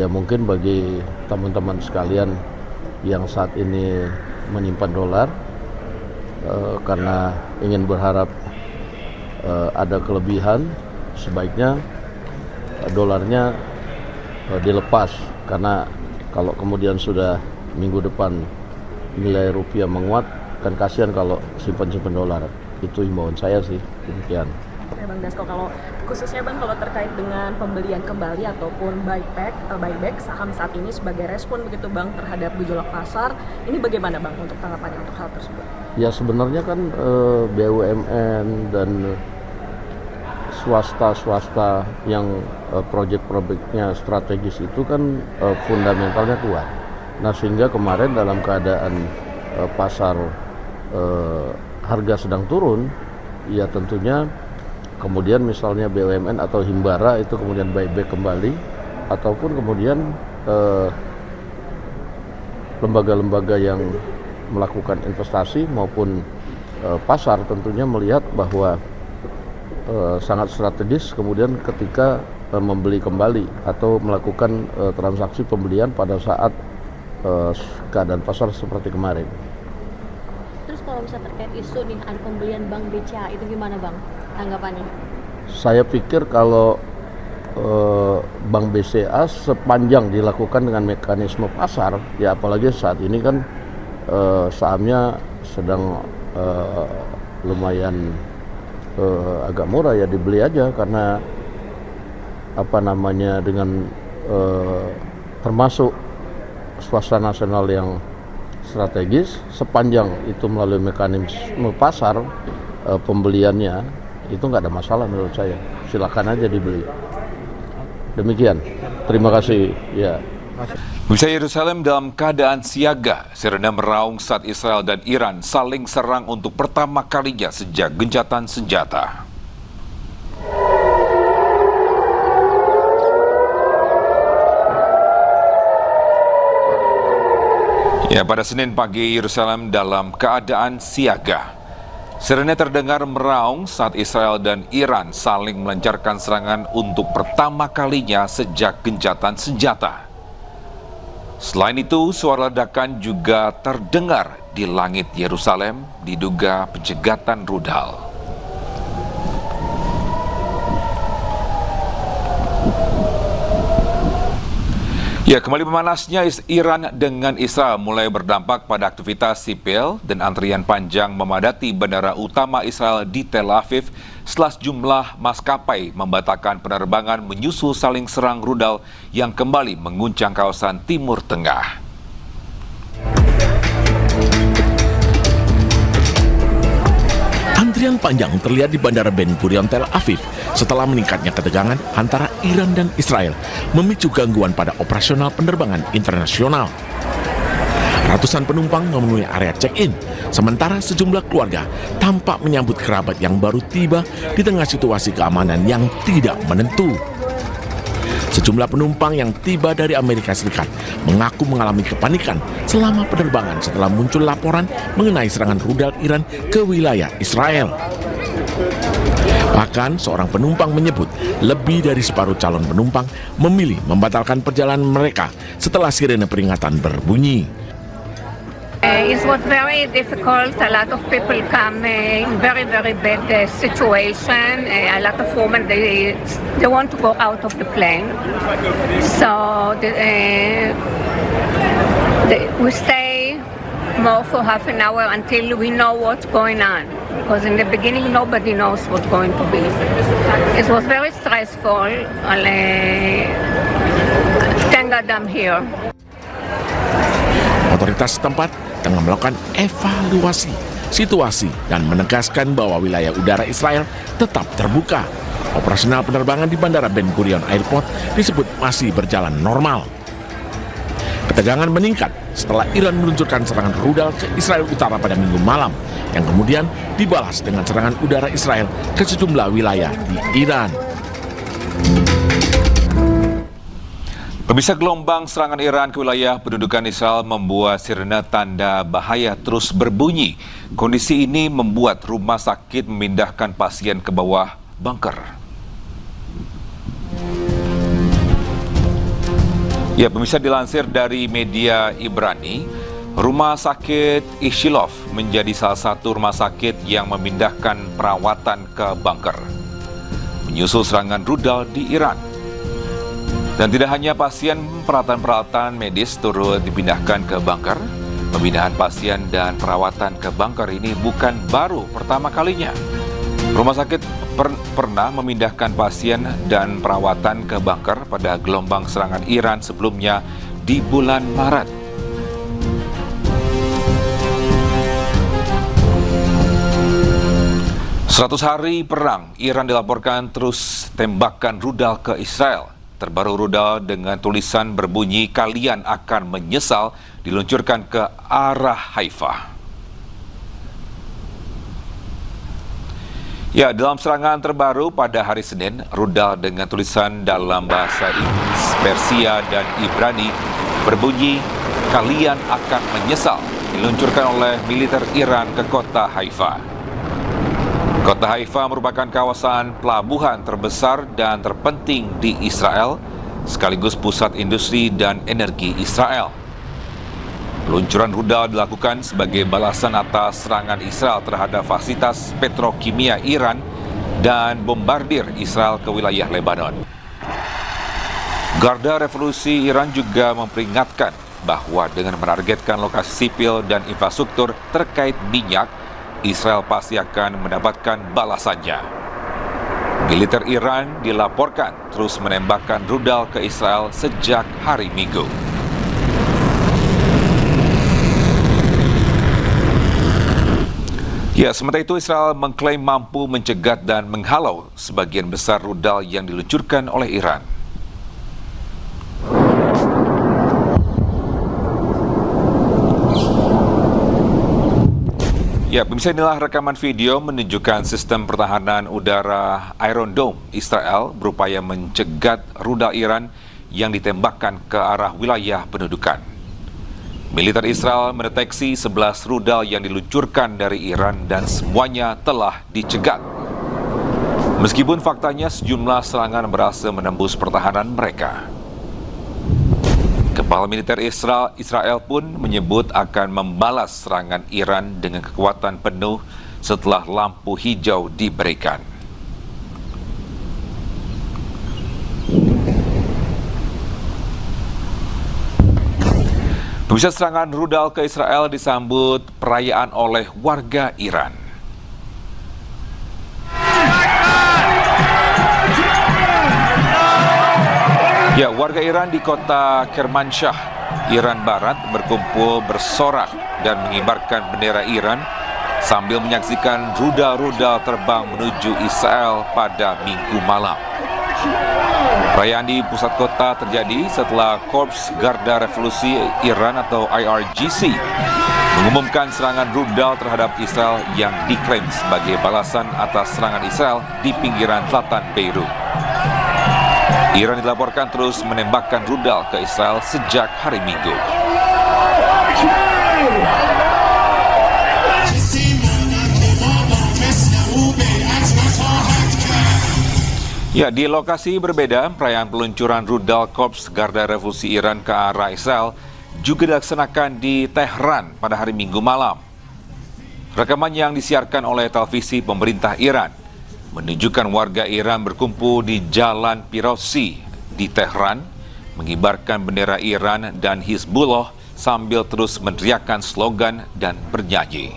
Ya mungkin bagi teman-teman sekalian yang saat ini menyimpan dolar karena ingin berharap ada kelebihan, sebaiknya dolarnya dilepas, karena kalau kemudian sudah minggu depan nilai rupiah menguat, kan kasihan kalau simpan-simpan dolar. Itu himbauan saya sih, demikian. Oke Bang Dasko, kalau khususnya Bang kalau terkait dengan pembelian kembali ataupun buyback saham saat ini sebagai respon begitu Bang terhadap gejolak pasar, ini bagaimana Bang untuk tanggapannya untuk hal tersebut? Ya sebenarnya kan BUMN dan swasta yang proyek-proyeknya strategis itu kan fundamentalnya kuat. Nah sehingga kemarin dalam keadaan pasar harga sedang turun, ya tentunya kemudian misalnya BUMN atau Himbara itu kemudian buyback kembali, ataupun kemudian lembaga-lembaga yang melakukan investasi maupun pasar tentunya melihat bahwa sangat strategis kemudian ketika membeli kembali atau melakukan transaksi pembelian pada saat keadaan pasar seperti kemarin. Terus kalau misalnya terkait isu nih ada pembelian Bank BCA, itu gimana Bang tanggapannya? Saya pikir kalau Bank BCA sepanjang dilakukan dengan mekanisme pasar, ya apalagi saat ini kan sahamnya sedang lumayan agak murah, ya dibeli aja, karena dengan termasuk swasta nasional yang strategis, sepanjang itu melalui mekanisme pasar pembeliannya itu nggak ada masalah menurut saya, silakan aja dibeli. Demikian, terima kasih. Ya. Pemirsa, Yerusalem dalam keadaan siaga. Sirena meraung saat Israel dan Iran saling serang untuk pertama kalinya sejak gencatan senjata. Ya, pada Senin pagi Yerusalem dalam keadaan siaga. Sirena terdengar meraung saat Israel dan Iran saling melancarkan serangan untuk pertama kalinya sejak gencatan senjata. Selain itu, suara ledakan juga terdengar di langit Yerusalem, diduga pencegatan rudal. Ya, kembali memanasnya Iran dengan Israel mulai berdampak pada aktivitas sipil dan antrian panjang memadati bandara utama Israel di Tel Aviv setelah sejumlah maskapai membatalkan penerbangan menyusul saling serang rudal yang kembali mengguncang kawasan Timur Tengah. Antrian panjang terlihat di Bandara Ben Gurion Tel Aviv setelah meningkatnya ketegangan antara Iran dan Israel memicu gangguan pada operasional penerbangan internasional. Ratusan penumpang memenuhi area check-in, sementara sejumlah keluarga tampak menyambut kerabat yang baru tiba di tengah situasi keamanan yang tidak menentu. Sejumlah penumpang yang tiba dari Amerika Serikat mengaku mengalami kepanikan selama penerbangan setelah muncul laporan mengenai serangan rudal Iran ke wilayah Israel. Bahkan seorang penumpang menyebut lebih dari separuh calon penumpang memilih membatalkan perjalanan mereka setelah sirene peringatan berbunyi. It was very difficult. A lot of people come in very, very bad situation. A lot of women, they want to go out of the plane. So we stay more for half an hour until we know what's going on. Because in the beginning, nobody knows what's going to be. It was very stressful. Thank God I'm here. Otoritas setempat tengah melakukan evaluasi situasi dan menegaskan bahwa wilayah udara Israel tetap terbuka. Operasional penerbangan di Bandara Ben Gurion Airport disebut masih berjalan normal. Ketegangan meningkat setelah Iran meluncurkan serangan rudal ke Israel Utara pada Minggu malam, yang kemudian dibalas dengan serangan udara Israel ke sejumlah wilayah di Iran. Pemirsa, gelombang serangan Iran ke wilayah pendudukan Israel membuat sirene tanda bahaya terus berbunyi. Kondisi ini membuat rumah sakit memindahkan pasien ke bawah bunker. Ya, pemirsa, dilansir dari media Ibrani, Rumah Sakit Ishilov menjadi salah satu rumah sakit yang memindahkan perawatan ke bunker menyusul serangan rudal di Iran. Dan tidak hanya pasien, peralatan-peralatan medis turut dipindahkan ke bunker. Pemindahan pasien dan perawatan ke bunker ini bukan baru pertama kalinya. Rumah sakit pernah memindahkan pasien dan perawatan ke bunker pada gelombang serangan Iran sebelumnya di bulan Maret. Seratus hari perang, Iran dilaporkan terus tembakan rudal ke Israel. Terbaru rudal dengan tulisan berbunyi "Kalian akan menyesal" diluncurkan ke arah Haifa. Ya, dalam serangan terbaru pada hari Senin, rudal dengan tulisan dalam bahasa Inggris, Persia, dan Ibrani berbunyi "Kalian akan menyesal" diluncurkan oleh militer Iran ke kota Haifa. Kota Haifa merupakan kawasan pelabuhan terbesar dan terpenting di Israel, sekaligus pusat industri dan energi Israel. Peluncuran rudal dilakukan sebagai balasan atas serangan Israel terhadap fasilitas petrokimia Iran dan bombardir Israel ke wilayah Lebanon. Garda Revolusi Iran juga memperingatkan bahwa dengan menargetkan lokasi sipil dan infrastruktur terkait minyak, Israel pasti akan mendapatkan balasannya. Militer Iran dilaporkan terus menembakkan rudal ke Israel sejak hari Minggu. Ya, sementara itu Israel mengklaim mampu mencegat dan menghalau sebagian besar rudal yang diluncurkan oleh Iran. Ya, pemirsa, inilah rekaman video menunjukkan sistem pertahanan udara Iron Dome Israel berupaya mencegat rudal Iran yang ditembakkan ke arah wilayah pendudukan. Militer Israel mendeteksi 11 rudal yang diluncurkan dari Iran dan semuanya telah dicegat. Meskipun faktanya sejumlah serangan berhasil menembus pertahanan mereka. Kepala militer Israel pun menyebut akan membalas serangan Iran dengan kekuatan penuh setelah lampu hijau diberikan. Pemirsa, serangan rudal ke Israel disambut perayaan oleh warga Iran. Ya, warga Iran di kota Kermanshah, Iran Barat berkumpul bersorak dan mengibarkan bendera Iran sambil menyaksikan rudal-rudal terbang menuju Israel pada Minggu malam. Perayaan di pusat kota terjadi setelah Korps Garda Revolusi Iran atau IRGC mengumumkan serangan rudal terhadap Israel yang diklaim sebagai balasan atas serangan Israel di pinggiran selatan Beirut. Iran dilaporkan terus menembakkan rudal ke Israel sejak hari Minggu. Ya, di lokasi berbeda, perayaan peluncuran rudal Korps Garda Revolusi Iran ke arah Israel juga dilaksanakan di Tehran pada hari Minggu malam. Rekaman yang disiarkan oleh televisi pemerintah Iran menunjukkan warga Iran berkumpul di Jalan Pirosi di Tehran, mengibarkan bendera Iran dan Hizbullah sambil terus meneriakkan slogan dan bernyanyi.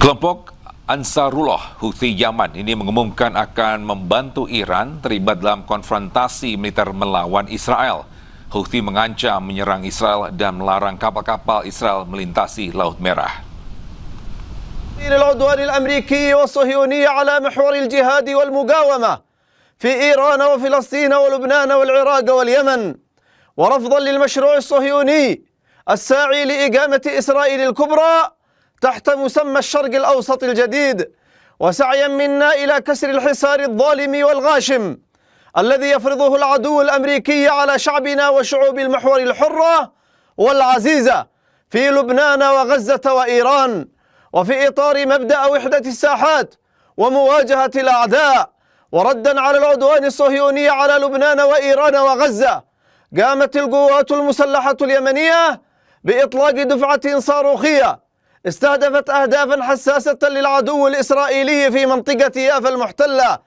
Kelompok Ansarullah Houthi Yaman ini mengumumkan akan membantu Iran terlibat dalam konfrontasi militer melawan Israel. Houthi mengancam menyerang Israel dan melarang kapal-kapal Israel melintasi Laut Merah. العدوان الأمريكي والصهيوني على محور الجهاد والمقاومة في إيران وفلسطين ولبنان والعراق واليمن، ورفضا للمشروع الصهيوني الساعي لإقامة إسرائيل الكبرى تحت مسمى الشرق الأوسط الجديد، وسعيا منا إلى كسر الحصار الظالم والغاشم الذي يفرضه العدو الأمريكي على شعبنا وشعوب المحور الحرة والعزيزة في لبنان وغزة وإيران، وفي إطار مبدأ وحدة الساحات ومواجهة الأعداء. وردا على العدوان الصهيوني على لبنان وإيران وغزة، قامت القوات المسلحة اليمنية بإطلاق دفعة صاروخية استهدفت أهدافا حساسة للعدو الإسرائيلي في منطقة يافا المحتلة